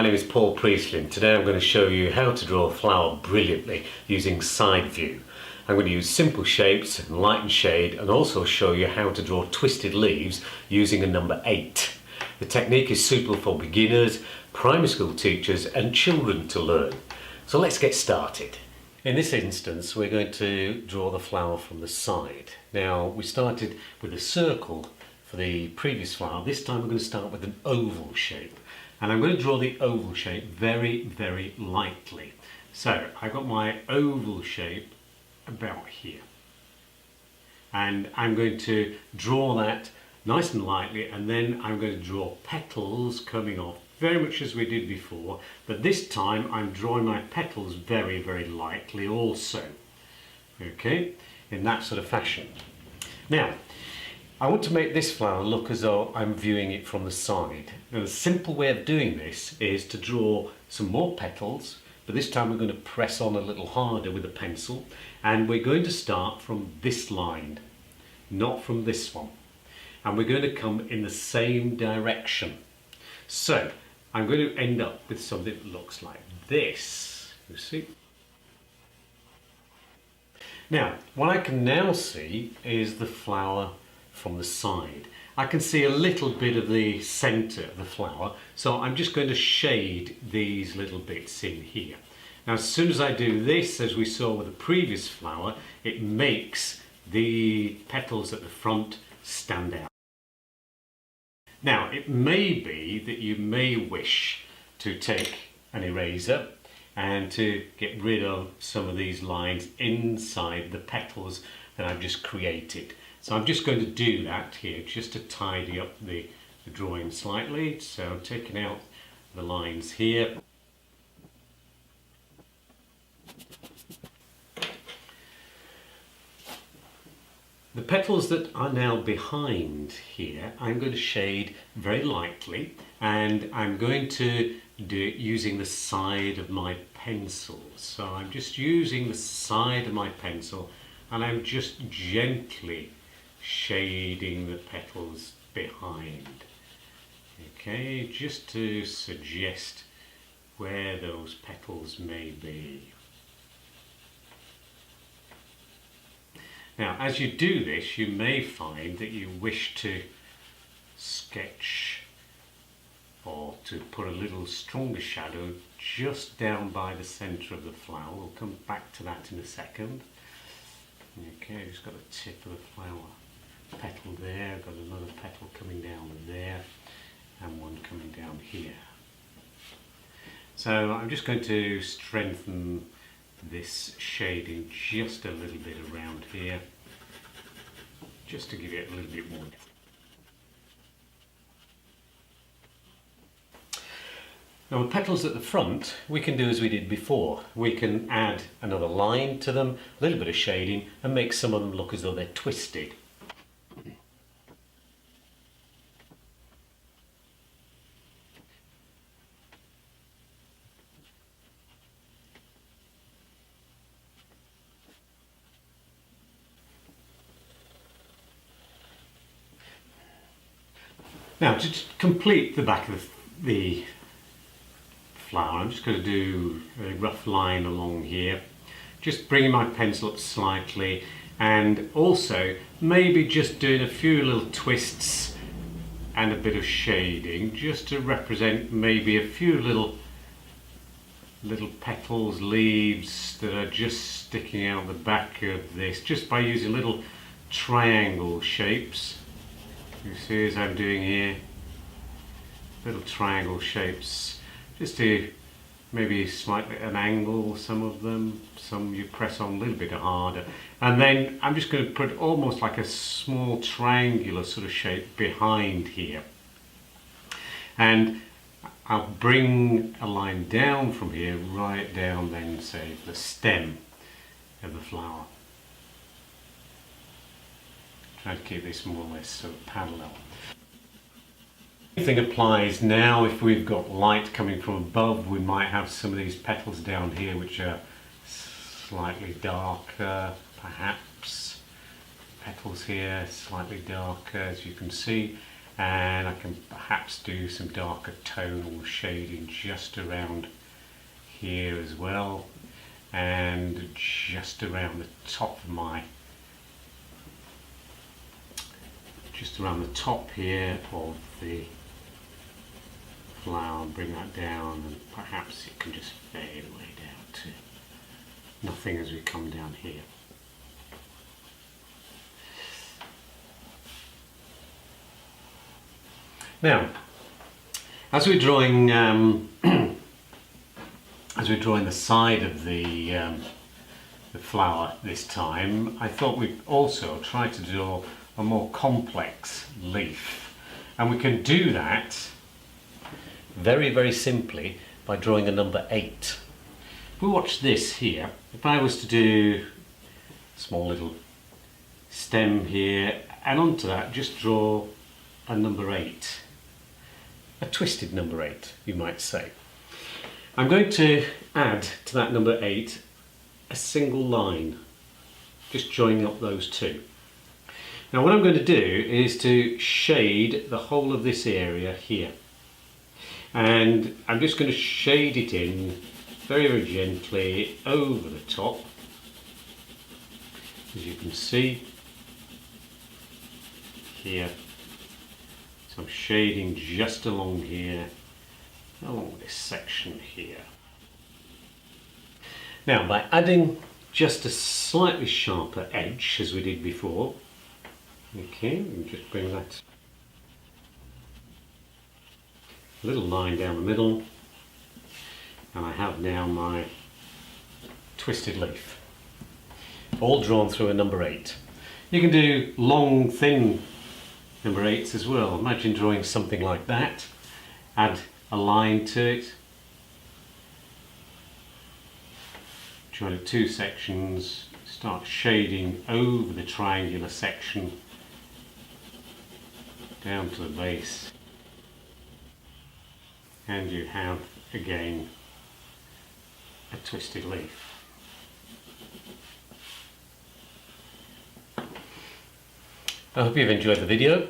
My name is Paul Priestley and today I'm going to show you how to draw a flower brilliantly using Sideview. I'm going to use simple shapes and light and shade and also show you how to draw twisted leaves using a number 8. The technique is suitable for beginners, primary school teachers and children to learn. So let's get started. In this instance we're going to draw the flower from the side. Now we started with a circle for the previous flower. This time we're going to start with an oval shape. And I'm going to draw the oval shape very, very lightly. So I've got my oval shape about here. And I'm going to draw that nice and lightly, and then I'm going to draw petals coming off, very much as we did before. But this time I'm drawing my petals very, very lightly also. Okay, in that sort of fashion. Now, I want to make this flower look as though I'm viewing it from the side. Now the simple way of doing this is to draw some more petals, but this time we're going to press on a little harder with a pencil, and we're going to start from this line, not from this one. And we're going to come in the same direction. So I'm going to end up with something that looks like this, you see. Now what I can now see is the flower from the side. I can see a little bit of the center of the flower, so I'm just going to shade these little bits in here. Now as soon as I do this, as we saw with the previous flower, it makes the petals at the front stand out. Now it may be that you may wish to take an eraser and to get rid of some of these lines inside the petals that I've just created. So I'm just going to do that here just to tidy up the drawing slightly. So I'm taking out the lines here. The petals that are now behind here, I'm going to shade very lightly, and I'm going to do it using the side of my pencil. So I'm just using the side of my pencil and I'm just gently shading the petals behind. Okay, just to suggest where those petals may be. Now as you do this, you may find that you wish to sketch or to put a little stronger shadow just down by the center of the flower. We'll come back to that in a second. Okay, just got the tip of the flower petal there, got another petal coming down there and one coming down here. So I'm just going to strengthen this shading just a little bit around here, just to give it a little bit more depth. Now the petals at the front, we can do as we did before. We can add another line to them, a little bit of shading, and make some of them look as though they're twisted. Now to complete the back of the flower, I'm just going to do a rough line along here, just bringing my pencil up slightly, and also maybe just doing a few little twists and a bit of shading just to represent maybe a few little petals, leaves that are just sticking out the back of this, just by using little triangle shapes. You see as I'm doing here, little triangle shapes, just to maybe slightly an angle, some of them, some you press on a little bit harder. And then I'm just going to put almost like a small triangular sort of shape behind here. And I'll bring a line down from here, right down then, say, the stem of the flower. Try to keep this more or less sort of parallel. The same thing applies now. If we've got light coming from above, we might have some of these petals down here which are slightly darker, perhaps. Petals here slightly darker, as you can see. and I can perhaps do some darker tonal shading just around here as well, and just around the top of the top here of the flower, and bring that down, and perhaps it can just fade away down to nothing as we come down here. Now, as we're drawing the side of the flower this time, I thought we'd also try to draw a more complex leaf, and we can do that very simply by drawing a number 8. If we watch this here, if I was to do a small little stem here, and onto that just draw a number 8, a twisted number 8 you might say. I'm going to add to that number 8 a single line, just joining up those two. Now what I'm going to do is to shade the whole of this area here, and I'm just going to shade it in very gently over the top, as you can see here. So I'm shading just along here, along this section here. Now by adding just a slightly sharper edge as we did before, okay, we can just bring that little line down the middle, and I have now my twisted leaf, all drawn through a number 8. You can do long, thin number 8s as well. Imagine drawing something like that, add a line to it, join up 2 sections, start shading over the triangular section down to the base, and you have again a twisted leaf. I hope you've enjoyed the video.